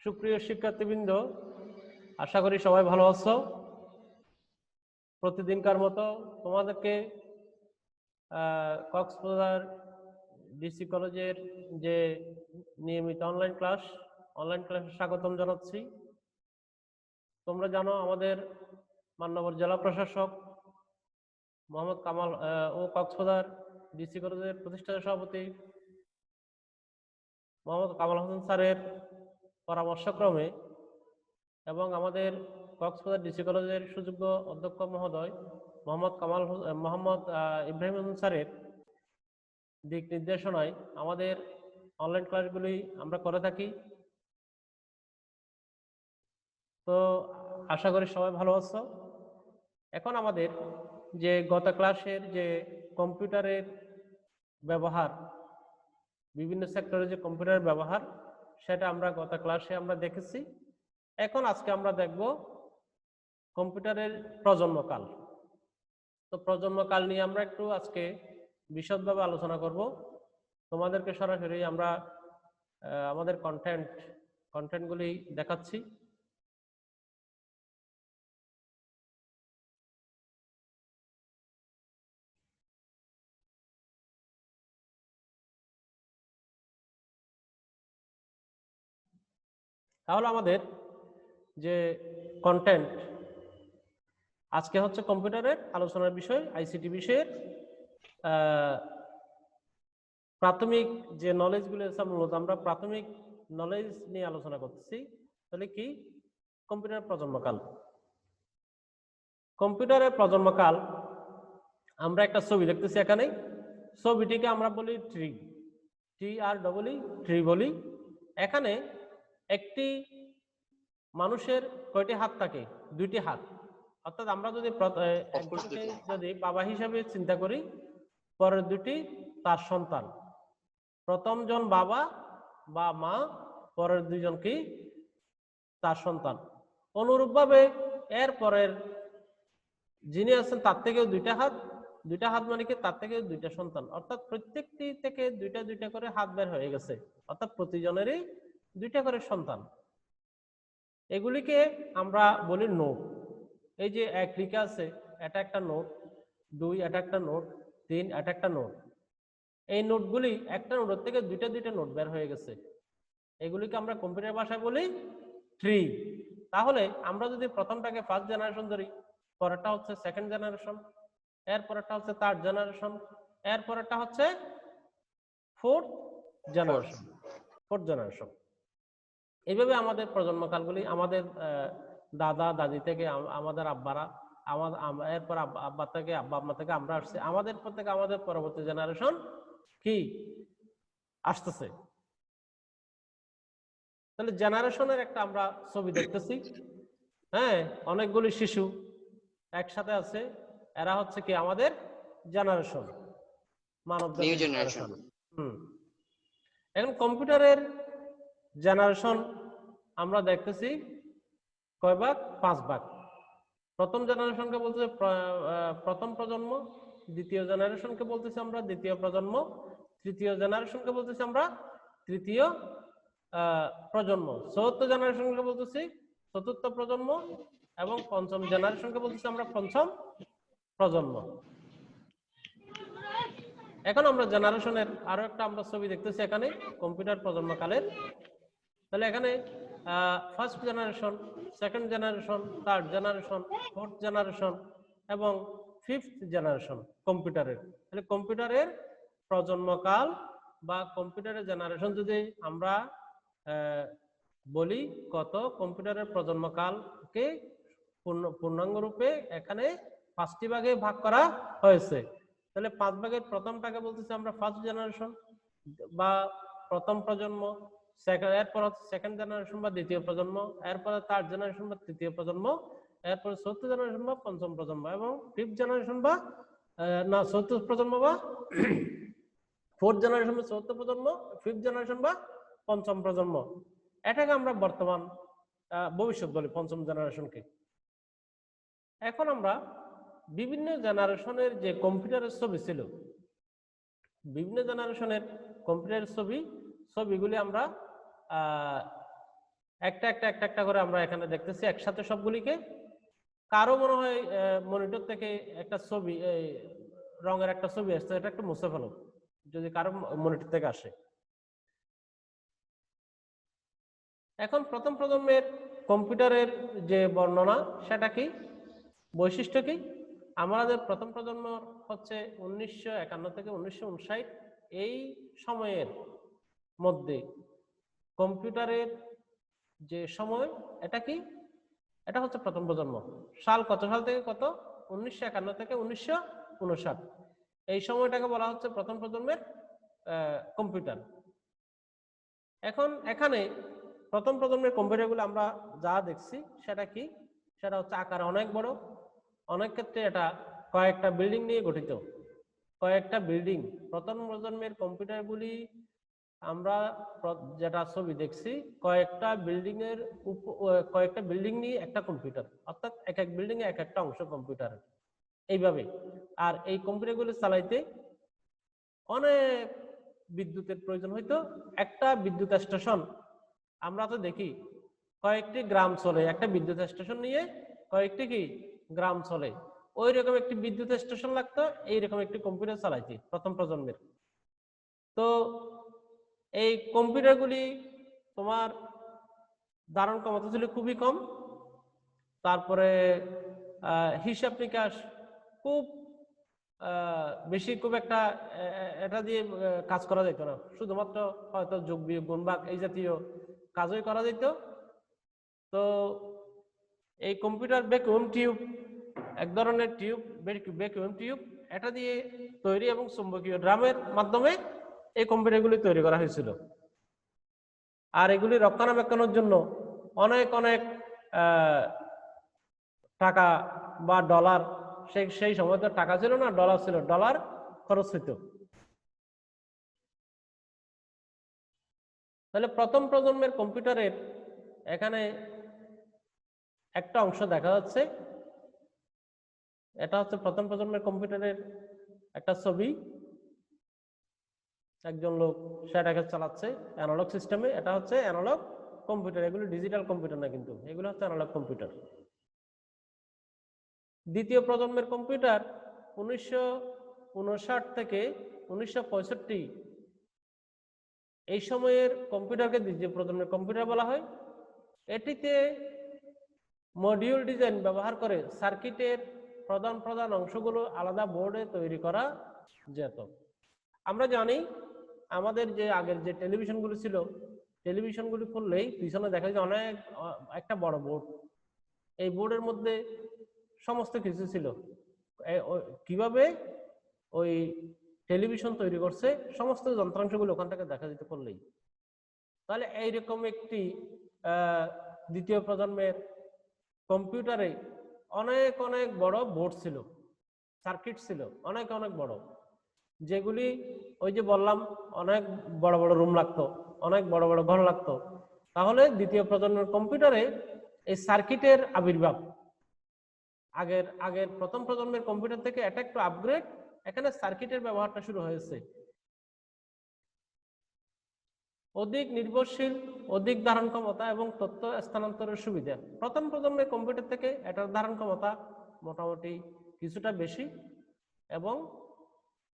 সুপ্রিয় শিক্ষার্থীবৃন্দ, আশা করি সবাই ভালো আছো। প্রতিদিনকার মতো তোমাদেরকে কক্সবাজার ডিসি কলেজের যে নিয়মিত অনলাইন ক্লাসে স্বাগতম জানাচ্ছি। তোমরা জানো আমাদের মান্যবর জেলা প্রশাসক মোহাম্মদ কামাল ও কক্সবাজার ডিসি কলেজের প্রতিষ্ঠাতা সভাপতি মোহাম্মদ কামাল হোসেন স্যারের পরামর্শক্রমে এবং আমাদের কক্সবাজার ডিসি কলেজের সুযোগ্য অধ্যক্ষ মহোদয় মোহাম্মদ ইব্রাহিম হোসেন স্যারের দিক নির্দেশনায় আমাদের অনলাইন ক্লাসগুলি আমরা করে থাকি। তো আশা করি সবাই ভালো আছো। এখন আমাদের যে গত ক্লাসের যে কম্পিউটারের ব্যবহার, বিভিন্ন সেক্টরে যে কম্পিউটারের ব্যবহার, সেটা আমরা গত ক্লাসে আমরা দেখেছি। এখন আজকে আমরা দেখব কম্পিউটারের প্রজন্মকাল। তো প্রজন্মকাল নিয়ে আমরা একটু আজকে বিশদভাবে আলোচনা করব। তোমাদেরকে সরাসরি আমরা আমাদের কন্টেন্টগুলি দেখাচ্ছি। তাহলে আমাদের যে কন্টেন্ট আজকে হচ্ছে কম্পিউটারের আলোচনার বিষয়, আইসিটি বিষয়ের প্রাথমিক যে নলেজগুলো আছে, মূলত আমরা প্রাথমিক নলেজ নিয়ে আলোচনা করতেছি। তাহলে কি কম্পিউটার প্রজন্মকাল? কম্পিউটারের প্রজন্মকাল আমরা একটা ছবি দেখতেছি এখানে। ছবিটিকে আমরা বলি ট্রি বলি। এখানে একটি মানুষের কয়টি হাত থাকে? দুইটি হাত। অর্থাৎ আমরা যদি বাবা হিসাবে চিন্তা করি, পরের দুটি তার সন্তান। প্রথম জন বাবা বা মা, পরের দুইজন কি তার সন্তান। অনুরূপভাবে এর পরের যিনি আছেন তার থেকেও দুইটা হাত মানে কি তার থেকেও দুইটা সন্তান। অর্থাৎ প্রত্যেকটি থেকে দুইটা করে হাত বের হয়ে গেছে। অর্থাৎ প্রতিজনেরই দুইটা করে সন্তান। এগুলিকে আমরা বলি নোট। এই যে এক লিখা আছে, এটা একটা নোট, 2 এটা একটা নোট, 3 এটা একটা নোট। এই নোটগুলি একটা নোট থেকে দুইটা নোট বের হয়ে গেছে। এগুলিকে আমরা কম্পিউটার ভাষায় বলি ট্রি। তাহলে আমরা যদি প্রথমটাকে ফার্স্ট জেনারেশন ধরি, পরেরটা হচ্ছে সেকেন্ড জেনারেশন, এর পরেরটা হচ্ছে থার্ড জেনারেশন, এর পরেরটা হচ্ছে ফোর্থ জেনারেশন। এইভাবে আমাদের প্রজন্মকালগুলি, আমাদের দাদা দাদি থেকে আমাদের আব্বারা, এরপর আব্বা থেকে আম্মা থেকে আমরা আসছি, আমাদের পর থেকে আমাদের পরবর্তী জেনারেশন কি আসতেছে। তাহলে জেনারেশনের একটা আমরা ছবি দেখতেছি। হ্যাঁ, অনেকগুলি শিশু একসাথে আছে, এরা হচ্ছে কি আমাদের জেনারেশন, মানব জেনারেশন। এখন কম্পিউটারের জেনারেশন আমরা দেখতেছি কয় ভাগ? 5 ভাগ। প্রথম জেনারেশনকে বলতেছে প্রথম প্রজন্ম, দ্বিতীয় জেনারেশনকে বলতেছি আমরা দ্বিতীয় প্রজন্ম, তৃতীয় জেনারেশনকে বলতেছি আমরা তৃতীয় প্রজন্ম, চতুর্থ জেনারেশনকে বলতেছি চতুর্থ প্রজন্ম, এবং পঞ্চম জেনারেশনকে বলতেছি আমরা পঞ্চম প্রজন্ম। এখন আমরা জেনারেশনের আরো একটা আমরা ছবি দেখতেছি এখানে কম্পিউটার প্রজন্মকালের। তাহলে এখানে first generation, second generation, third generation, fourth generation এবং ফিফথ জেনারেশন কম্পিউটারের। তাহলে কম্পিউটারের প্রজন্মকাল বা কম্পিউটারের জেনারেশন যদি আমরা বলি, কত কম্পিউটারের প্রজন্মকালকে পূর্ণাঙ্গ রূপে এখানে 5টি ভাগে ভাগ করা হয়েছে। তাহলে 5 ভাগের প্রথমটাকে বলতেছি আমরা ফার্স্ট জেনারেশন বা প্রথম প্রজন্ম, এরপর হচ্ছে সেকেন্ড জেনারেশন বা দ্বিতীয় প্রজন্ম, এরপরে থার্ড জেনারেশন বা তৃতীয় প্রজন্ম, এরপরে চতুর্থ জেনারেশন বা পঞ্চম প্রজন্ম, এবং ফিফথ জেনারেশন বা চতুর্থ প্রজন্ম বা ফোর্থ জেনারেশন বা চতুর্থ প্রজন্ম, ফিফথ জেনারেশন বা পঞ্চম প্রজন্ম। এটাকে আমরা বর্তমান ভবিষ্যৎ বলি, পঞ্চম জেনারেশনকে। এখন আমরা বিভিন্ন জেনারেশনের যে কম্পিউটারের ছবি ছিল, বিভিন্ন জেনারেশনের কম্পিউটারের ছবিগুলি আমরা একটা একটা একটা একটা করে আমরা এখানে দেখতেছি একসাথে সবগুলিকে। কারো মনে হয় মনিটর থেকে একটা ছবি রঙের একটা ছবি আসছে, এটা একটু মুছে ফেলো যদি কারো মনিটর থেকে আসে। এখন প্রথম প্রজন্মের কম্পিউটারের যে বর্ণনা সেটা কি, বৈশিষ্ট্য কি? আমাদের প্রথম প্রজন্ম হচ্ছে 1951 থেকে 1959 এই সময়ের মধ্যে কম্পিউটারের যে সময়, এটা কি, এটা হচ্ছে প্রথম প্রজন্ম। সাল কত সাল থেকে কত? 1951 থেকে 1959। এই সময়টাকে বলা হচ্ছে প্রথম প্রজন্মের কম্পিউটার। এখন এখানে প্রথম প্রজন্মের কম্পিউটারগুলো আমরা যা দেখছি সেটা কি, সেটা হচ্ছে আকারে অনেক বড়, অনেক ক্ষেত্রে এটা কয়েকটা বিল্ডিং নিয়ে গঠিত। কয়েকটা বিল্ডিং, প্রথম প্রজন্মের কম্পিউটারগুলি আমরা যেটা ছবি দেখছি, কয়েকটা বিল্ডিং এর কয়েকটা বিল্ডিং নিয়ে একটা কম্পিউটার, অর্থাৎ এক এক বিল্ডিং এ এক একটা অংশ কম্পিউটার, এইভাবে। আর এই কম্পিউটারগুলি চালাইতে অনেক বিদ্যুতের প্রয়োজন হইতো। একটা বিদ্যুৎ স্টেশন, আমরা তো দেখি কয়েকটি গ্রাম চলে, একটা বিদ্যুৎ স্টেশন নিয়ে কয়েকটি কি গ্রাম চলে, ওই রকম একটি বিদ্যুৎ স্টেশন লাগতো এইরকম একটি কম্পিউটার চালাইতে প্রথম প্রজন্মের। তো এই কম্পিউটারগুলি তোমার ধারণ ক্ষমতা ছিল খুবই কম, তারপরে হিসাব নিকাশ খুব বেশি, খুব একটা এটা দিয়ে কাজ করা যেত না, শুধুমাত্র হয়তো যোগ বিয়োগ গুণ ভাগ এই জাতীয় কাজই করা যেত। তো এই কম্পিউটার ভ্যাকুয়াম টিউব, এক ধরনের টিউব, ভ্যাকুয়াম টিউব, এটা দিয়ে তৈরি এবং চুম্বকীয় ড্রামের মাধ্যমে এই কম্পিউটারগুলি তৈরি করা হয়েছিল। আর এগুলি রক্ষণাবেক্ষণের জন্য অনেক অনেক টাকা বা ডলার, সেই সময় তো টাকা ছিল না, ডলার ছিল, ডলার খরচ হইত। তাহলে প্রথম প্রজন্মের কম্পিউটারের এখানে একটা অংশ দেখা যাচ্ছে, এটা হচ্ছে প্রথম প্রজন্মের কম্পিউটারের একটা ছবি। একজন লোক সেটাকে চালাচ্ছে অ্যানালগ সিস্টেমে, এটা হচ্ছে অ্যানালগ কম্পিউটার, এগুলো ডিজিটাল কম্পিউটার না, কিন্তু এগুলো হচ্ছে অ্যানালগ কম্পিউটার। দ্বিতীয় প্রজন্মের কম্পিউটার 1959 থেকে 1965, এই সময়ের কম্পিউটারকে দ্বিতীয় প্রজন্মের কম্পিউটার বলা হয়। এটিতে মডিউল ডিজাইন ব্যবহার করে সার্কিটের প্রধান প্রধান অংশগুলো আলাদা বোর্ডে তৈরি করা যেত। আমরা জানি আমাদের যে আগের যে টেলিভিশনগুলো ছিল, টেলিভিশনগুলি খুললেই পিছনে দেখা যায় অনেক একটা বড় বোর্ড, এই বোর্ডের মধ্যে সমস্ত কিছু ছিল। কিভাবে ওই টেলিভিশন তৈরি করছে সমস্ত যন্ত্রাংশগুলো ওখান থেকে দেখা যেতে করলেই। তাহলে এইরকম একটি দ্বিতীয় প্রজন্মের কম্পিউটারে অনেক অনেক বড় বোর্ড ছিল, সার্কিট ছিল অনেক অনেক বড়, যেগুলি ওই যে বললাম অনেক বড় বড় রুম লাগতো, অনেক বড় বড় ঘর লাগতো। তাহলে দ্বিতীয় প্রজন্মের কম্পিউটারে এই সার্কিটের আবির্ভাব আগের প্রথম প্রজন্মের কম্পিউটার থেকে এটা একটু আপগ্রেড, এখানে সার্কিটের ব্যবহারটা শুরু হয়েছে। অধিক নির্ভরশীল, অধিক ধারণ ক্ষমতা এবং তথ্য স্থানান্তরের সুবিধা। প্রথম প্রজন্মের কম্পিউটার থেকে এটার ধারণ ক্ষমতা মোটামুটি কিছুটা বেশি এবং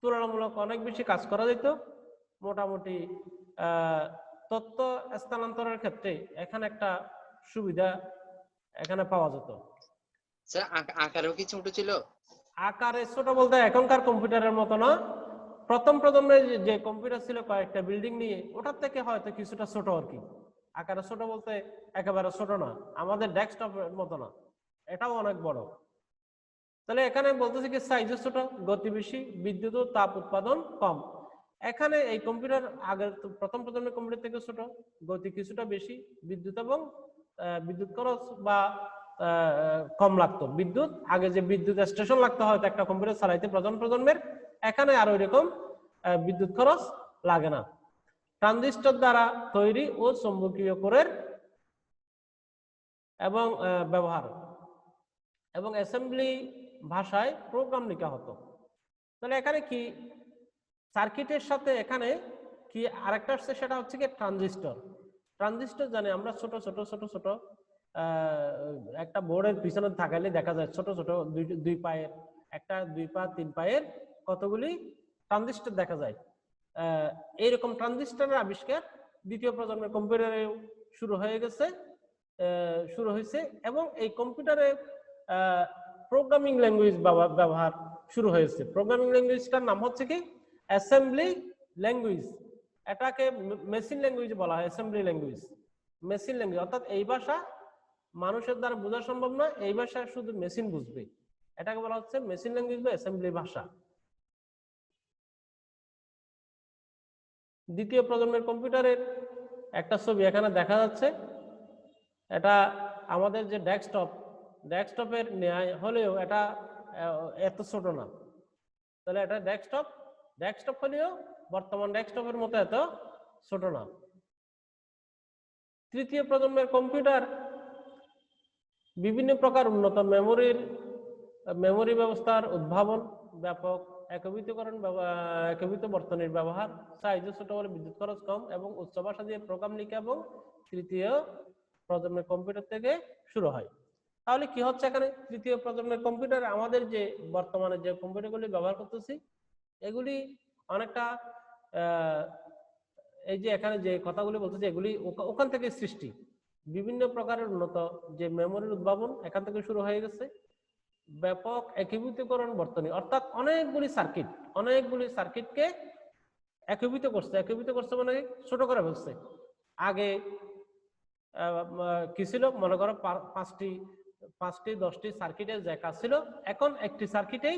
তুলনামূলক অনেক বেশি কাজ করা যেত। মোটামুটি তথ্য স্থানান্তরের ক্ষেত্রে এখানে একটা সুবিধা এখানে পাওয়া যেত। স্যার আকারেও কি ছোট ছিল? আকারে ছোট বলতে এখনকার কম্পিউটারের মতো না। প্রথম প্রজন্মের যে কম্পিউটার ছিল কয়েকটা বিল্ডিং নিয়ে, ওটার থেকে হয়তো কিছুটা ছোট আর কি। আকারে ছোট বলতে একেবারে ছোট না, আমাদের ডেস্কটপের মতো না, এটাও অনেক বড়। তাহলে এখানে বলতেছি কি সাইজও ছোট, গতি বেশি, বিদ্যুৎ ও তাপ উৎপাদন কম। এখানে এই কম্পিউটার আগের প্রথম প্রজন্মের কম্পিউটার থেকে ছোট, গতি কিছুটা বেশি, বিদ্যুৎ এবং বিদ্যুৎ খরচ বা কম লাগতো। বিদ্যুৎ আগে যে বিদ্যুৎ স্টেশন লাগতো হয়তো একটা কম্পিউটার চালাইতে প্রথম প্রজন্মের, এখানে আর ওইরকম বিদ্যুৎ খরচ লাগে না। ট্রানজিস্টর দ্বারা তৈরি ও চৌম্বকীয় কোরের এবং ব্যবহার এবং অ্যাসেম্বলি ভাষায় প্রোগ্রাম লেখা হতো। তাহলে এখানে কি সার্কিটের সাথে এখানে কি আরেকটা আসছে, সেটা হচ্ছে কি ট্রানজিস্টর। ট্রানজিস্টর জানি আমরা ছোট ছোট ছোট ছোট একটা বোর্ডের পিছনে থাকালে দেখা যায় ছোট ছোট দুই পায়ের, একটা 2 পা 3 পায়ের কতগুলি ট্রানজিস্টর দেখা যায়। এইরকম ট্রানজিস্টরের আবিষ্কার দ্বিতীয় প্রজন্মের কম্পিউটারে শুরু হয়েছে এবং এই কম্পিউটারে প্রোগ্রামিং ল্যাঙ্গুয়েজ ব্যবহার শুরু হয়েছে। প্রোগ্রামিং ল্যাঙ্গুয়েজটার নাম হচ্ছে কি অ্যাসেম্বলি ল্যাঙ্গুয়েজ। এটাকে মেশিন ল্যাঙ্গুয়েজ বলা হয়, অ্যাসেম্বলি ল্যাঙ্গুয়েজ, মেশিন ল্যাঙ্গুয়েজ। অর্থাৎ এই ভাষা মানুষের দ্বারা বোঝা সম্ভব না, এই ভাষা শুধু মেশিন বুঝবে, এটাকে বলা হচ্ছে মেশিন ল্যাঙ্গুয়েজ বা অ্যাসেম্বলি ভাষা। দ্বিতীয় প্রজন্মের কম্পিউটারের একটা ছবি এখানে দেখা যাচ্ছে। এটা আমাদের যে ডেস্কটপের ন্যায় হলেও এটা এত ছোট না। তাহলে এটা ডেস্কটপ হলেও বর্তমান ডেস্কটপের মতো এত ছোট না। তৃতীয় প্রজন্মের কম্পিউটার বিভিন্ন প্রকার উন্নত মেমোরি ব্যবস্থার উদ্ভাবন, ব্যাপক একীভূত বর্তনীর ব্যবহার, সাইজ ছোট বলে বিদ্যুৎ খরচ কম এবং উচ্চ ভাষা দিয়ে প্রোগ্রাম লিখা এবং তৃতীয় প্রজন্মের কম্পিউটার থেকে শুরু হয়। তাহলে কি হচ্ছে এখানে? তৃতীয় প্রজন্মের কম্পিউটার আমাদের যে বর্তমানে যে কম্পিউটারগুলি ব্যবহার করতেছি এগুলি অনেকটা এই যে এখানে যে কথাগুলি বলতেছি এগুলি ওখান থেকে সৃষ্টি। বিভিন্ন প্রকারের উন্নত যে মেমোরির উদ্ভাবন এখান থেকে শুরু হয়ে গেছে। ব্যাপক একীভূতকরণ বর্তনী, অর্থাৎ অনেকগুলি সার্কিটকে একীভূত করছে মানে ছোট করে ফেলছে। আগে কি ছিল মনে করো 5টি 10টি সার্কিটের যে কাজ ছিল এখন একটি সার্কিটেই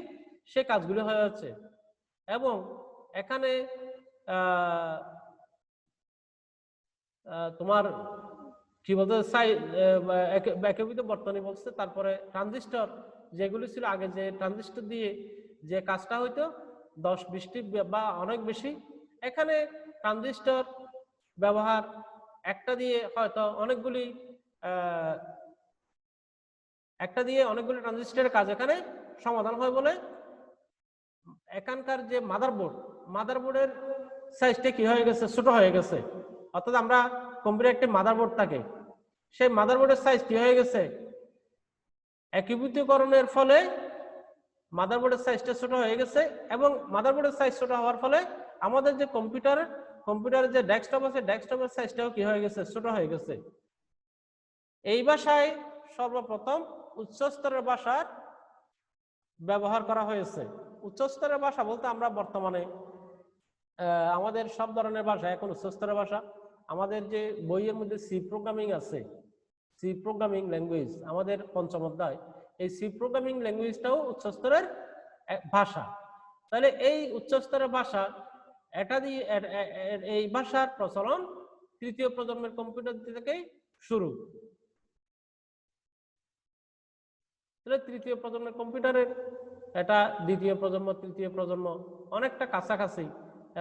সে কাজগুলি হয়ে যাচ্ছে। এবং এখানে তোমার কি বলতে একীভূত বর্তনী বলছে। তারপরে ট্রানজিস্টর যেগুলি ছিল আগে, যে ট্রানজিস্টর দিয়ে যে কাজটা হইতো 10-20টি বা অনেক বেশি, এখানে ট্রানজিস্টর ব্যবহার একটা দিয়ে অনেকগুলি ট্রানজিস্টরের কাজ এখানে সমাধান হয় বলে এখানকার যে মাদারবোর্ডের সাইজটা কি হয়ে গেছে, ছোট হয়ে গেছে। অর্থাৎ আমরা কম্পিউটার একটি মাদারবোর্ড থাকে, সেই মাদারবোর্ডের সাইজ কি হয়ে গেছে, একীভূতকরণের ফলে মাদারবোর্ডের সাইজটা ছোট হয়ে গেছে। এবং মাদারবোর্ডের সাইজ ছোট হওয়ার ফলে আমাদের যে কম্পিউটারের যে ডেস্কটপ আছে ডেস্কটপের সাইজটাও কি হয়ে গেছে, ছোট হয়ে গেছে। এই ভাষায় সর্বপ্রথম উচ্চ স্তরের ভাষার ব্যবহার করা হয়েছে। উচ্চ স্তরের ভাষা বলতে আমরা বর্তমানে আমাদের সব ধরনের ভাষা এখন উচ্চ স্তরের ভাষা। আমাদের যে বইয়ের মধ্যে সি প্রোগ্রামিং আছে, সি প্রোগ্রামিং ল্যাঙ্গুয়েজ আমাদের পঞ্চম অধ্যায়, এই সি প্রোগ্রামিং ল্যাঙ্গুয়েজটাও উচ্চ স্তরের ভাষা। তাহলে এই উচ্চ স্তরের ভাষা এটা দিয়ে এই ভাষার প্রচলন তৃতীয় প্রজন্মের কম্পিউটার থেকে শুরু। তাহলে তৃতীয় প্রজন্মের কম্পিউটারের এটা দ্বিতীয় প্রজন্ম তৃতীয় প্রজন্ম অনেকটা কাছাকাছি,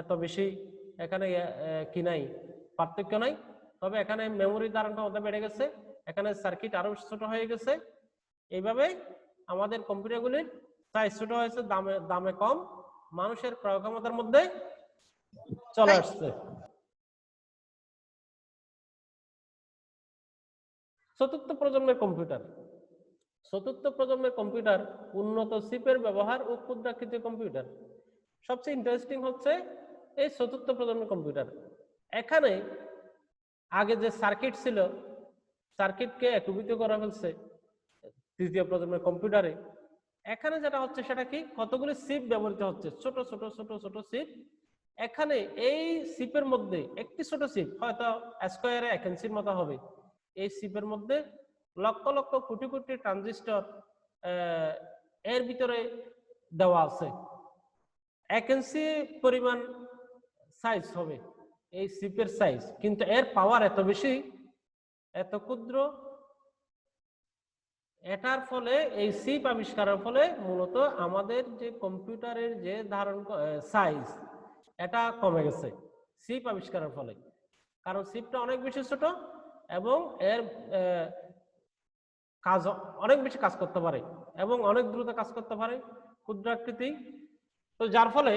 এত বেশি এখানে কি নাই, পার্থক্য নাই। তবে এখানে মেমোরি ধারণ ক্ষমতা বেড়ে গেছে, এখানে সার্কিট আরো ছোট হয়ে গেছে। এইভাবে আমাদের কম্পিউটারগুলির সাইজ ছোট হয়েছে, দামে কম, মানুষের ক্রয় ক্ষমতার মধ্যে চলে আসছে। চতুর্থ প্রজন্মের কম্পিউটার উন্নত চিপের ব্যবহার ও ক্ষুদ্রাকৃতির কম্পিউটার। সবচেয়ে ইন্টারেস্টিং হচ্ছে এই চতুর্থ প্রজন্মের কম্পিউটার। এখানে আগে যে সার্কিট ছিল সার্কিটকে একীভূত করা ফেলছে তৃতীয় প্রজন্মের কম্পিউটারে। এখানে যেটা হচ্ছে সেটা কি, কতগুলি চিপ ব্যবহৃত হচ্ছে, ছোট ছোট ছোট ছোট চিপ। এখানে এই চিপের মধ্যে একটি ছোট চিপ হয়তো স্কয়ারে 1 ইঞ্চির মতো হবে, এই চিপের মধ্যে লক্ষ লক্ষ কোটি কোটি ট্রানজিস্টর এর ভিতরে দেওয়া আছে। 1 ইঞ্চি পরিমাণ সাইজ হবে এই চিপের সাইজ, কিন্তু এর পাওয়ার এত বেশি, এত ক্ষুদ্র। এটার ফলে এই চিপ আবিষ্কারের ফলে মূলত আমাদের যে কম্পিউটারের যে সাইজ এটা কমে গেছে চিপ আবিষ্কারের ফলে। কারণ চিপটা অনেক বেশি ছোট এবং এর কাজ অনেক বেশি কাজ করতে পারে এবং অনেক দ্রুত কাজ করতে পারে, ক্ষুদ্রাকৃতি। তো যার ফলে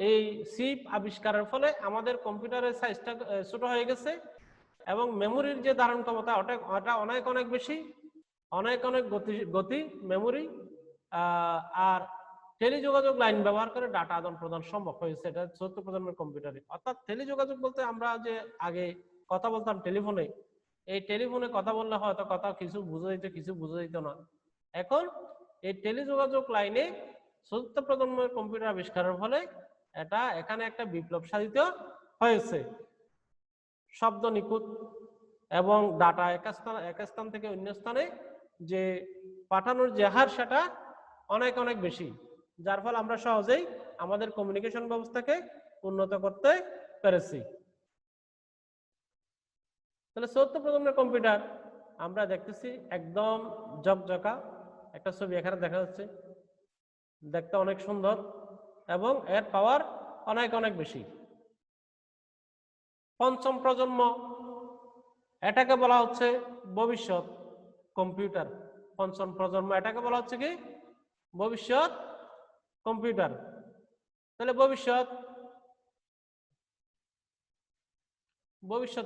এই চিপ আবিষ্কারের ফলে আমাদের কম্পিউটারের সাইজটা ছোট হয়ে গেছে এবং মেমোরির যে ধারণ ক্ষমতা ওটা অনেক অনেক বেশি, অনেক অনেক গতি মেমোরি। আর টেলিযোগাযোগ লাইন ব্যবহার করে ডাটা আদান প্রদান সম্ভব হয়েছে এটা চতুর্থ প্রজন্মের কম্পিউটারে। অর্থাৎ টেলিযোগাযোগ বলতে আমরা যে আগে কথা বলতাম টেলিফোনে, এই টেলিফোনে কথা বললে হয়তো কথা কিছু বুঝে যেত, কিছু বুঝে যেত না। এখন এই টেলিযোগাযোগ লাইনে চতুর্থ প্রজন্মের কম্পিউটার আবিষ্কারের ফলে এখানে একটা বিপ্লব সাধিত হয়েছে। শব্দ নিখুঁত এবং ডাটা এক স্থান থেকে অন্য স্থানে যে পাঠানোর যে হার সেটা অনেক অনেক বেশি, যার ফলে আমরা সহজেই আমাদের কমিউনিকেশন ব্যবস্থাকে উন্নত করতে পেরেছি। তাহলে চতুর্থ প্রজন্মের কম্পিউটার আমরা দেখতেছি একদম ঝকঝকা একটা ছবি এখানে দেখা যাচ্ছে, দেখতে অনেক সুন্দর এবং এর পাওয়ার অনেক অনেক বেশি। পঞ্চম প্রজন্ম, এটাকে বলা হচ্ছে ভবিষ্যৎ কম্পিউটার। পঞ্চম প্রজন্ম এটাকে বলা হচ্ছে কি ভবিষ্যৎ কম্পিউটার। তাহলে ভবিষ্যৎ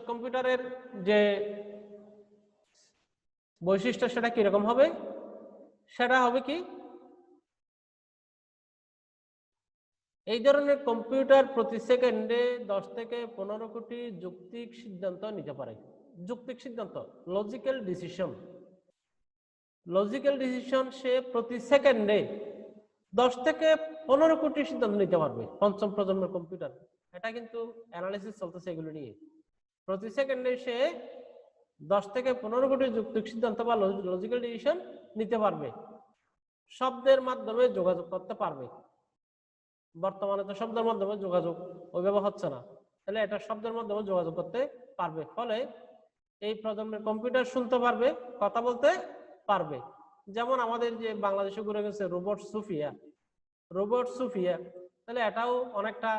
কম্পিউটারের যে বৈশিষ্ট্য সেটা কিরকম হবে, সেটা হবে কি এই ধরনের কম্পিউটার প্রতি সেকেন্ডে 10 থেকে 15 কোটি যৌক্তিক সিদ্ধান্ত নিতে পারে। যৌক্তিক সিদ্ধান্ত, লজিক্যাল ডিসিশন সে প্রতি সেকেন্ডে 10 থেকে 15 কোটি সিদ্ধান্ত নিতে পারবে পঞ্চম প্রজন্মের কম্পিউটার। এটা কিন্তু অ্যানালিসিস চলতেছে এগুলো নিয়ে। প্রতি সেকেন্ডে সে 10 থেকে 15 কোটি যৌক্তিক সিদ্ধান্ত বা লজিক্যাল ডিসিশন নিতে পারবে। শব্দের মাধ্যমে যোগাযোগ করতে পারবে। বর্তমানে তো শব্দের মাধ্যমে যোগাযোগ ওইভাবে হচ্ছে না, তাহলে এটা শব্দের মাধ্যমে যোগাযোগ করতে পারবে। ফলে এই প্রজন্মের কম্পিউটার শুনতে পারবে, কথা বলতে পারবে। যেমন আমাদের যে বাংলাদেশে ঘুরে গেছে রোবট সুফিয়া, তাহলে এটাও অনেকটা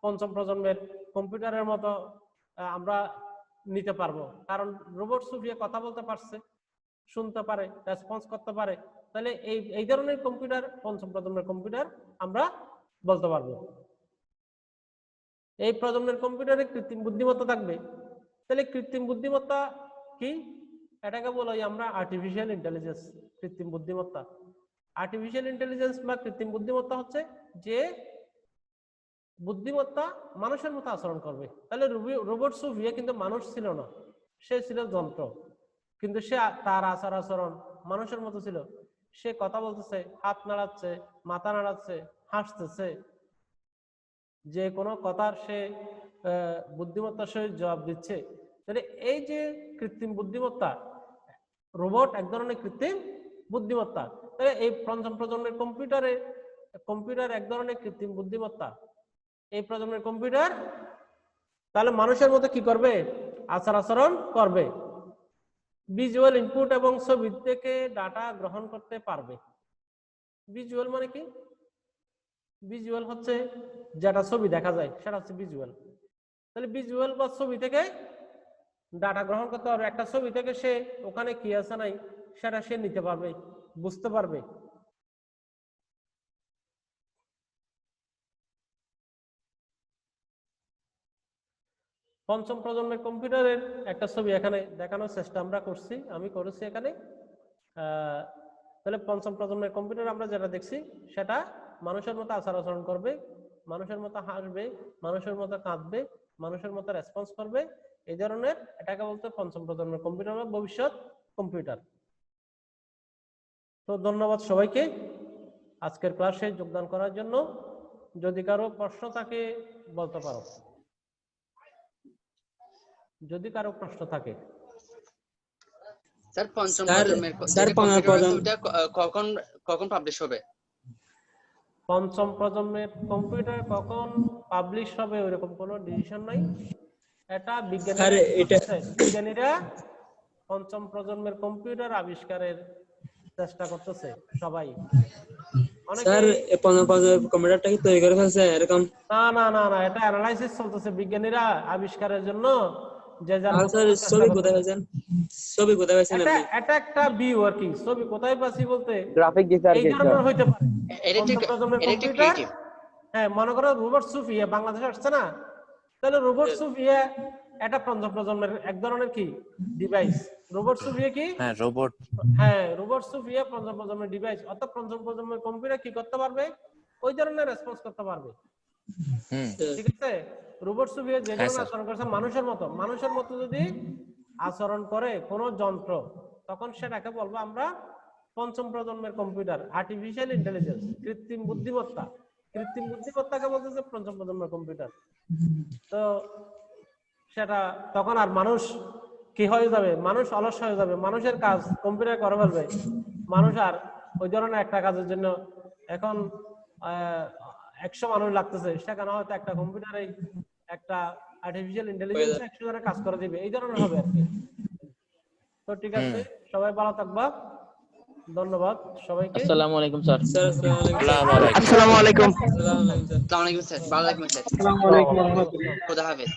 পঞ্চম প্রজন্মের কম্পিউটারের মতো আমরা নিতে পারবো, কারণ রোবট সুফিয়া কথা বলতে পারছে, শুনতে পারে, রেসপন্স করতে পারে। তাহলে এই ধরনের কম্পিউটার পঞ্চম প্রজন্মের কম্পিউটার আমরা বলতে পারবো। এই প্রজন্মের কম্পিউটারে কৃত্রিম বুদ্ধিমত্তা থাকবে। তাহলে কৃত্রিম বুদ্ধিমত্তা কি? এটাকে বলি আমরা আর্টিফিশিয়াল ইন্টেলিজেন্স। কৃত্রিম বুদ্ধিমত্তা, আর্টিফিশিয়াল ইন্টেলিজেন্স বা কৃত্রিম বুদ্ধিমত্তা হচ্ছে যে বুদ্ধিমত্তা মানুষের মতো আচরণ করবে। তাহলে রোবট সুফিয়া কিন্তু মানুষ ছিল না, সে ছিল যন্ত্র, কিন্তু সে তার আচরণ মানুষের মতো ছিল। সে কথা বলতেছে, হাত নাড়াচ্ছে, মাথা নাড়াচ্ছে, হাসতেছে, যে কোনো কথার সে বুদ্ধিমত্তার সহিত জবাব দিচ্ছে। তাহলে এই যে কৃত্রিম বুদ্ধিমত্তা, রোবট এক ধরনের কৃত্রিম বুদ্ধিমত্তা। তাহলে এই পঞ্চম প্রজন্মের কম্পিউটার এক ধরনের কৃত্রিম বুদ্ধিমত্তা। এই প্রজন্মের কম্পিউটার তাহলে মানুষের মতো কি করবে? আচরণ করবে। ভিজুয়াল ইনপুট এবং ছবি থেকে ডাটা গ্রহণ করতে পারবে। ভিজুয়াল মানে কি? ভিজুয়াল হচ্ছে যেটা ছবি দেখা যায় সেটা হচ্ছে ভিজুয়াল। তাহলে ভিজুয়াল বা ছবি থেকে ডাটা গ্রহণ করতে পারবে। একটা ছবি থেকে সে ওখানে কি আছে নাই সেটা সে নিতে পারবে, বুঝতে পারবে। পঞ্চম প্রজন্মের কম্পিউটারের একটা ছবি এখানে দেখানোর চেষ্টা আমি করেছি এখানে। তাহলে পঞ্চম প্রজন্মের কম্পিউটার আমরা যেটা দেখছি সেটা মানুষের মতো আচরণ করবে, মানুষের মতো হাসবে, মানুষের মতো কাঁদবে, মানুষের মতো রেসপন্স করবে। এই ধরনের এটাকে বলতে পঞ্চম প্রজন্মের কম্পিউটার বা ভবিষ্যৎ কম্পিউটার। তো ধন্যবাদ সবাইকে আজকের ক্লাসে যোগদান করার জন্য। যদি কারো প্রশ্ন থাকে বলতে পারো, যদি কারো প্রশ্ন থাকে। স্যার পঞ্চম প্রজন্মের কম্পিউটার কখন পাবলিশ হবে? পঞ্চম প্রজন্মের কম্পিউটার কখন পাবলিশ হবে ওইরকম কোনো ডিসিশন নাই। এটা বিজ্ঞানীরা পঞ্চম প্রজন্মের কম্পিউটার আবিষ্কারের চেষ্টা করতেছে সবাই। স্যার কম্পিউটারটা কি তৈরি করে ফেলছে এরকম? না, এটা অ্যানালাইসিস চলতেছে। বিজ্ঞানীরা আবিষ্কারের জন্য যে যার ছবি কোথায় পাইছেন? ছবি কোথায় পাইছেন আপনি? এটা একটা ভিউ আর কি। ছবি কোথায় পাচ্ছি বলতে গ্রাফিক ডিজাইন এই ধরনের হইতে পারে। ক্রিয়েটিভ। হ্যাঁ, মনে করো রোবট সুফিয়া বাংলাদেশে আসছে না, তাহলে রোবট সুফিয়া এটা পঞ্চম প্রজন্মের এক ধরনের কি ডিভাইস। রোবট সুফিয়া কি? হ্যাঁ রোবট। হ্যাঁ, রোবট সুফিয়া পঞ্চম প্রজন্মের ডিভাইস, অর্থাৎ পঞ্চম প্রজন্মের কম্পিউটার কি করতে পারবে? ওই ধরনের রেসপন্স করতে পারবে। ঠিক আছে? রোবট সুফিয়া যে ধরনের আচরণ করছে মানুষের মতো যদি আচরণ করে কোন যন্ত্র, তখন সেটাকে বলবো আমরা পঞ্চম প্রজন্মের কম্পিউটার, আর্টিফিশিয়াল ইন্টেলিজেন্স, কৃত্রিম বুদ্ধিমত্তা। কৃত্রিম বুদ্ধিমত্তাকে বলতেছে পঞ্চম প্রজন্মের কম্পিউটার। তো সেটা তখন আর মানুষ কি হয়ে যাবে? মানুষ অলস হয়ে যাবে, মানুষের কাজ কম্পিউটার করে ফেলবে। মানুষ আর ওই ধরনের একটা কাজের জন্য এখন 100 মানুষ লাগতেছে, সেখানে হয়তো একটা কম্পিউটারে একটা আর্টিফিশিয়াল ইন্টেলিজেন্স 100 জনের কাজ করে দিবে, এই ধরনের হবে আর কি। তো ঠিক আছে, সবাই ভালো থাকবা, ধন্যবাদ সবাইকে। আসসালামু আলাইকুম স্যার। স্যার আসসালামু আলাইকুম। আসসালামু আলাইকুম স্যার, ভালো থাকবেন স্যার। আসসালামু আলাইকুম ওয়া রাহমাতুল্লাহ। খোদা হাফেজ।